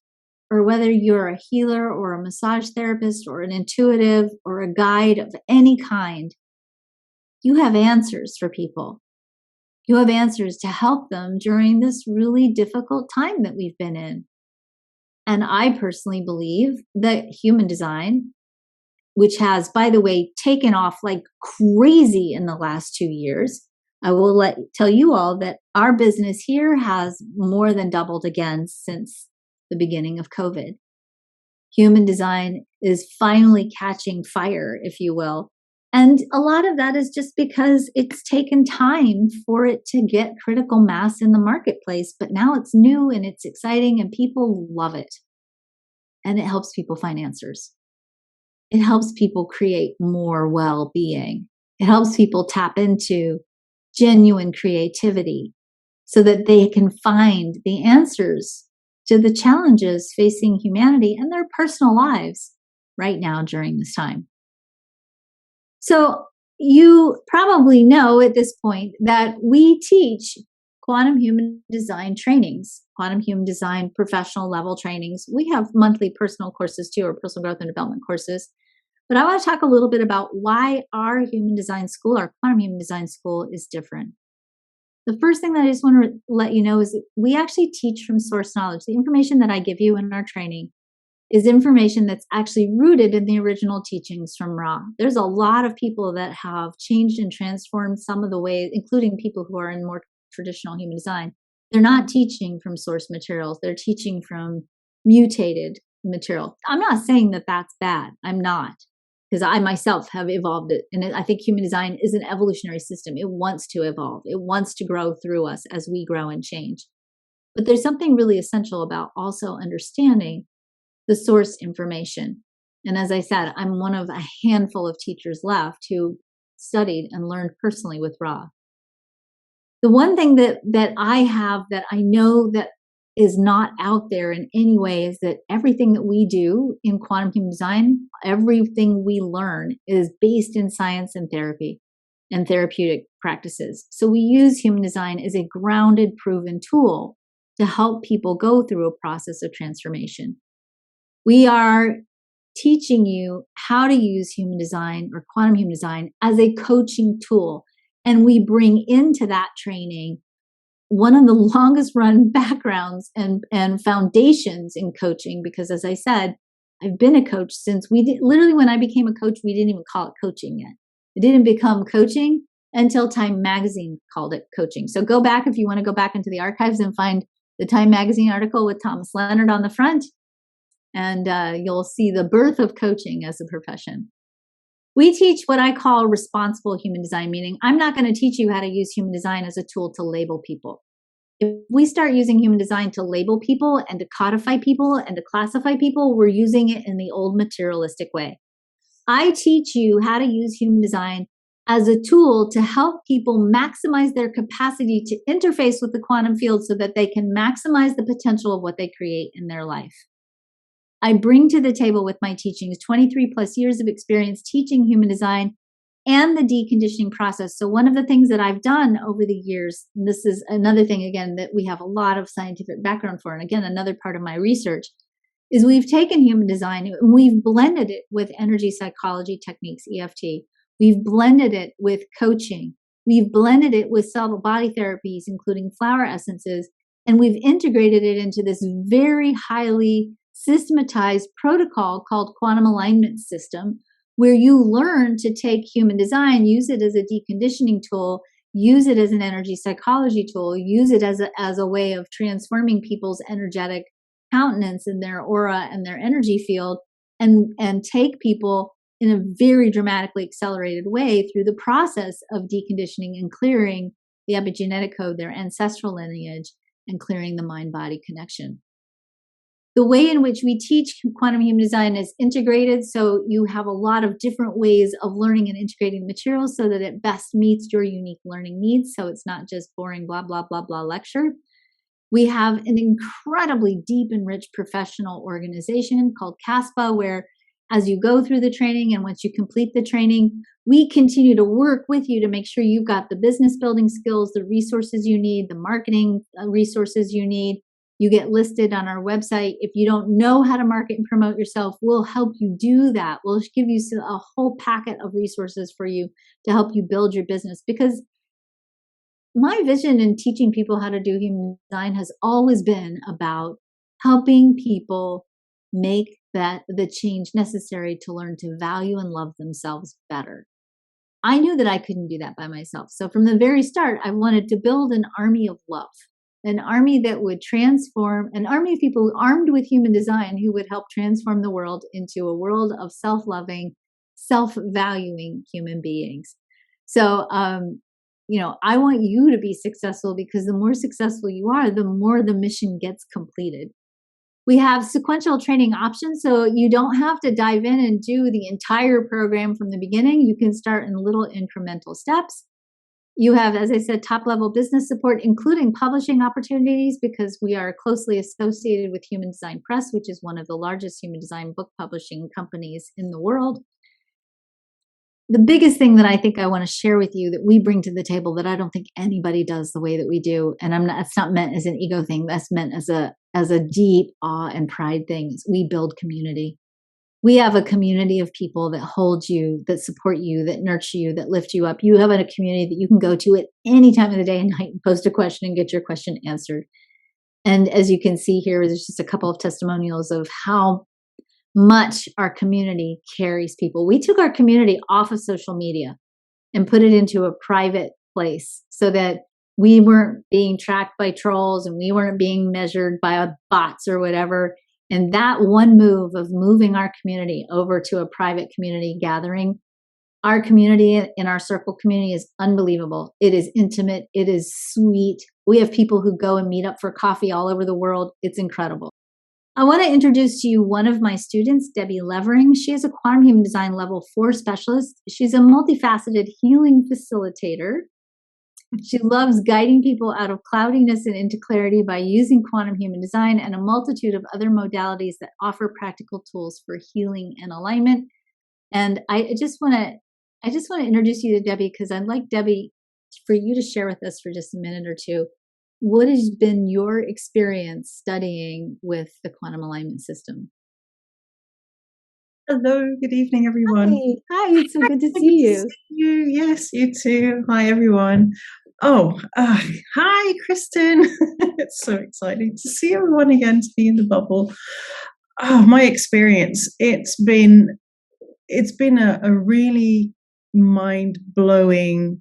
or whether you're a healer or a massage therapist or an intuitive or a guide of any kind, you have answers for people. You have answers to help them during this really difficult time that we've been in. And I personally believe that human design, which has, by the way, taken off like crazy in the last 2 years, I will tell you all that our business here has more than doubled again since the beginning of COVID. Human design is finally catching fire, if you will. And a lot of that is just because it's taken time for it to get critical mass in the marketplace. But now it's new and it's exciting and people love it. And it helps people find answers. It helps people create more well-being. It helps people tap into genuine creativity so that they can find the answers to the challenges facing humanity and their personal lives right now during this time. So you probably know at this point that we teach quantum human design trainings, quantum human design professional level trainings. We have monthly personal courses too, or personal growth and development courses. But I want to talk a little bit about why our human design school, our quantum human design school, is different. The first thing that I just want to let you know is that we actually teach from source knowledge. The information that I give you in our training is information that's actually rooted in the original teachings from Ra. There's a lot of people that have changed and transformed some of the ways, including people who are in more traditional human design. They're not teaching from source materials. They're teaching from mutated material. I'm not saying that that's bad. I'm not. Because I myself have evolved it. And I think human design is an evolutionary system. It wants to evolve. It wants to grow through us as we grow and change. But there's something really essential about also understanding the source information. And as I said, I'm one of a handful of teachers left who studied and learned personally with Ra. The one thing that I have that I know that is not out there in any way is that everything that we do in quantum human design, everything we learn is based in science and therapy and therapeutic practices. So we use human design as a grounded, proven tool to help people go through a process of transformation. We are teaching you how to use human design or quantum human design as a coaching tool. And we bring into that training one of the longest run backgrounds and foundations in coaching, because as I said, I've been a coach since literally when I became a coach, we didn't even call it coaching yet. It didn't become coaching until Time Magazine called it coaching. So go back if you want to go back into the archives and find the Time Magazine article with Thomas Leonard on the front, and you'll see the birth of coaching as a profession. We teach what I call responsible human design, meaning I'm not going to teach you how to use human design as a tool to label people. If we start using human design to label people and to codify people and to classify people, we're using it in the old materialistic way. I teach you how to use human design as a tool to help people maximize their capacity to interface with the quantum field so that they can maximize the potential of what they create in their life. I bring to the table with my teachings 23 plus years of experience teaching human design and the deconditioning process. So one of the things that I've done over the years, and this is another thing, again, that we have a lot of scientific background for, and again, another part of my research, is we've taken human design and we've blended it with energy psychology techniques, EFT. We've blended it with coaching. We've blended it with subtle body therapies, including flower essences, and we've integrated it into this very highly systematized protocol called quantum alignment system, where you learn to take human design, use it as a deconditioning tool, use it as an energy psychology tool, use it as a way of transforming people's energetic countenance and their aura and their energy field, and take people in a very dramatically accelerated way through the process of deconditioning and clearing the epigenetic code, their ancestral lineage, and clearing the mind-body connection. The way in which we teach quantum human design is integrated, so you have a lot of different ways of learning and integrating materials so that it best meets your unique learning needs, so it's not just boring blah, blah, blah, blah lecture. We have an incredibly deep and rich professional organization called CASPA, where as you go through the training and once you complete the training, we continue to work with you to make sure you've got the business building skills, the resources you need, the marketing resources you need. You get listed on our website. If you don't know how to market and promote yourself, we'll help you do that. We'll give you a whole packet of resources for you to help you build your business. Because my vision in teaching people how to do human design has always been about helping people make the change necessary to learn to value and love themselves better. I knew that I couldn't do that by myself. So from the very start, I wanted to build an army of love. An army that would transform, an army of people armed with human design who would help transform the world into a world of self-loving, self-valuing human beings. So, I want you to be successful, because the more successful you are, the more the mission gets completed. We have sequential training options, so you don't have to dive in and do the entire program from the beginning. You can start in little incremental steps. You have, as I said, top-level business support, including publishing opportunities, because we are closely associated with Human Design Press, which is one of the largest human design book publishing companies in the world. The biggest thing that I think I want to share with you that we bring to the table that I don't think anybody does the way that we do, and it's not meant as an ego thing, that's meant as a deep awe and pride thing, is we build community. We have a community of people that hold you, that support you, that nurture you, that lift you up. You have a community that you can go to at any time of the day and night and post a question and get your question answered. And as you can see here, there's just a couple of testimonials of how much our community carries people. We took our community off of social media and put it into a private place so that we weren't being tracked by trolls and we weren't being measured by bots or whatever. And that one move of moving our community over to a private community gathering, our community in our circle community is unbelievable. It is intimate. It is sweet. We have people who go and meet up for coffee all over the world. It's incredible. I want to introduce to you one of my students, Debbie Levering. She is a quantum human design level 4 specialist. She's a multifaceted healing facilitator. She loves guiding people out of cloudiness and into clarity by using quantum human design and a multitude of other modalities that offer practical tools for healing and alignment. And I just want to introduce you to Debbie, because I'd like Debbie for you to share with us for just a minute or two. What has been your experience studying with the quantum alignment system? Hello, good evening, everyone. Hi, it's so good to see you. Yes, you too. Hi, everyone. Hi, Kristen. It's so exciting to see everyone again, to be in the bubble. Oh, my experience. It's been a really mind-blowing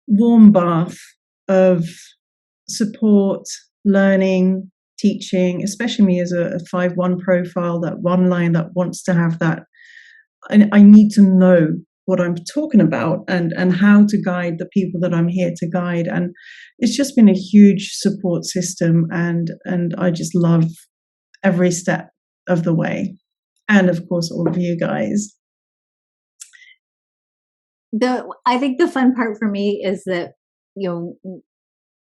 warm bath of support, learning, teaching, especially me as a 5-1 profile, that one line that wants to have that. I need to know what I'm talking about and how to guide the people that I'm here to guide. And it's just been a huge support system, and I just love every step of the way. And of course, all of you guys. I think the fun part for me is that,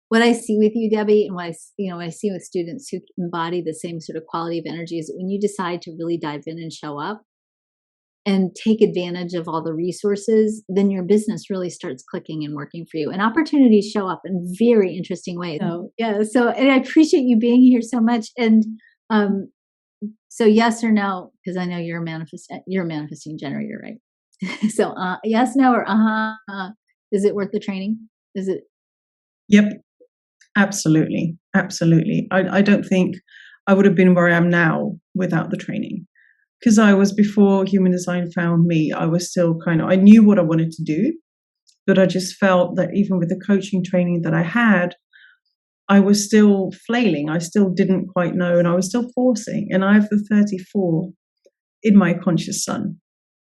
what I see with you, Debbie, and what I see with students who embody the same sort of quality of energy is when you decide to really dive in and show up and take advantage of all the resources, then your business really starts clicking and working for you. And opportunities show up in very interesting ways. And I appreciate you being here so much. And so yes or no, because I know you're a manifesting generator, right? So yes, no, or is it worth the training? Is it? Yep, absolutely. I don't think I would have been where I am now without the training, because before human design found me, I was still I knew what I wanted to do, But I just felt that even with the coaching training that I had, I was still flailing. I still didn't quite know, and I was still forcing. And I have the 34 in my conscious sun.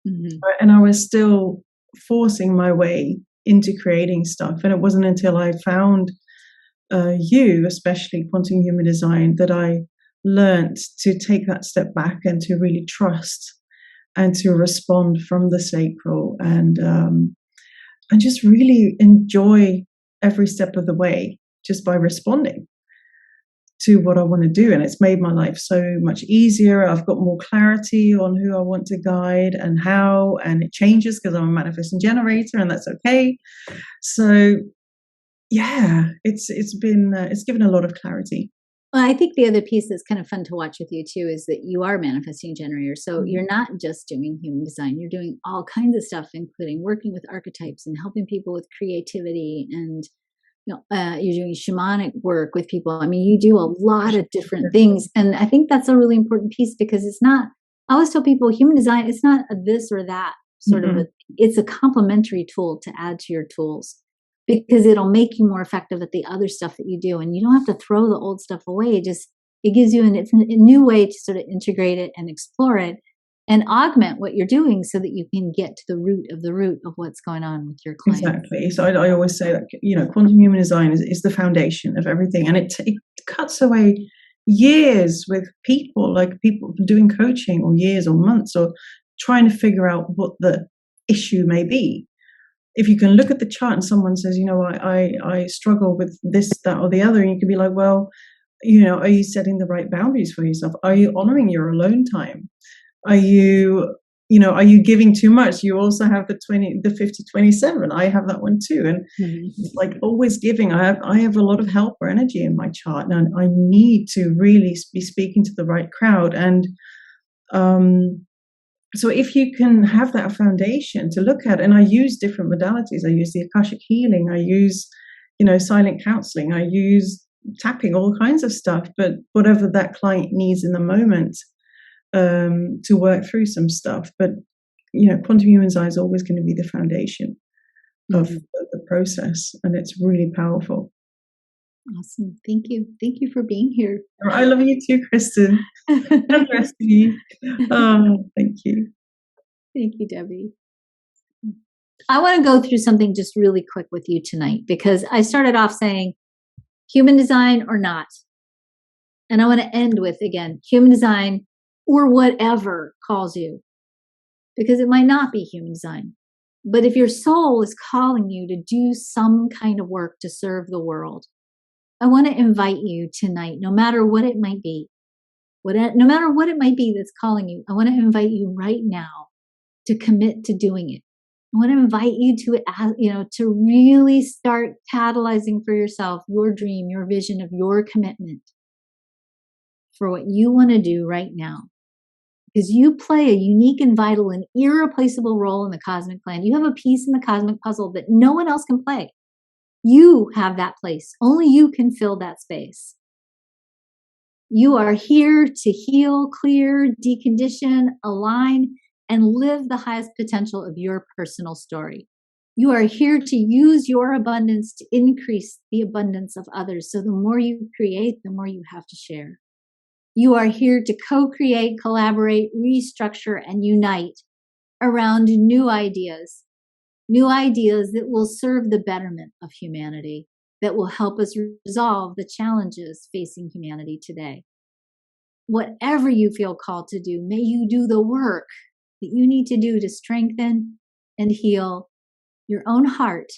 Mm-hmm. And I was still forcing my way into creating stuff. And it wasn't until I found you, especially quantum human design, that I learned to take that step back and to really trust and to respond from the sacral, and just really enjoy every step of the way just by responding to what I want to do. And it's made my life so much easier. I've got more clarity on who I want to guide and how, and it changes because I'm a manifesting generator, and that's okay. So yeah, it's given a lot of clarity. Well, I think the other piece that's kind of fun to watch with you too is that you are a manifesting generator. So you're not just doing human design, you're doing all kinds of stuff, including working with archetypes and helping people with creativity, and you're doing shamanic work with people. I mean, you do a lot of different things. And I think that's a really important piece, because it's not, I always tell people, human design, it's not a this or that sort of it's a complementary tool to add to your tools, because it'll make you more effective at the other stuff that you do. And you don't have to throw the old stuff away. It gives you a new way to sort of integrate it and explore it and augment what you're doing, so that you can get to the root of what's going on with your clients. Exactly. So I always say that, quantum human design is the foundation of everything. And it cuts away years with people doing coaching, or years or months, or trying to figure out what the issue may be. If you can look at the chart and someone says, I struggle with this, that, or the other, and you can be like, well, are you setting the right boundaries for yourself? Are you honoring your alone time? Are you giving too much? You also have the 50-27. I have that one too. And like always giving, I have a lot of helper energy in my chart, and I need to really be speaking to the right crowd. And so if you can have that foundation to look at, and I use different modalities. I use the Akashic healing. I use, silent counseling. I use tapping, all kinds of stuff. But whatever that client needs in the moment, to work through some stuff. But quantum human design is always going to be the foundation of the process, and it's really powerful. Awesome. Thank you for being here. I love you too, Kristen. And the rest of you. Oh, thank you. Thank you, Debbie. I want to go through something just really quick with you tonight, because I started off saying human design or not, and I want to end with, again, human design or whatever calls you, because it might not be human design. But if your soul is calling you to do some kind of work to serve the world, I want to invite you tonight, no matter what it might be, no matter what it might be that's calling you, I want to invite you right now to commit to doing it. I want to invite you to really start catalyzing for yourself your dream, your vision of your commitment for what you want to do right now. Because you play a unique and vital and irreplaceable role in the cosmic plan. You have a piece in the cosmic puzzle that no one else can play. You have that place. Only you can fill that space. You are here to heal, clear, decondition, align, and live the highest potential of your personal story. You are here to use your abundance to increase the abundance of others. So the more you create, the more you have to share. You are here to co-create, collaborate, restructure, and unite around new ideas that will serve the betterment of humanity, that will help us resolve the challenges facing humanity today. Whatever you feel called to do, may you do the work that you need to do to strengthen and heal your own heart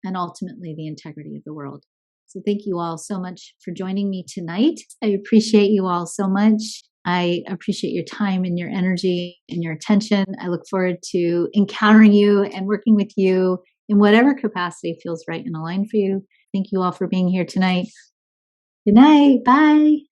and ultimately the integrity of the world. So thank you all so much for joining me tonight. I appreciate you all so much. I appreciate your time and your energy and your attention. I look forward to encountering you and working with you in whatever capacity feels right and aligned for you. Thank you all for being here tonight. Good night. Bye.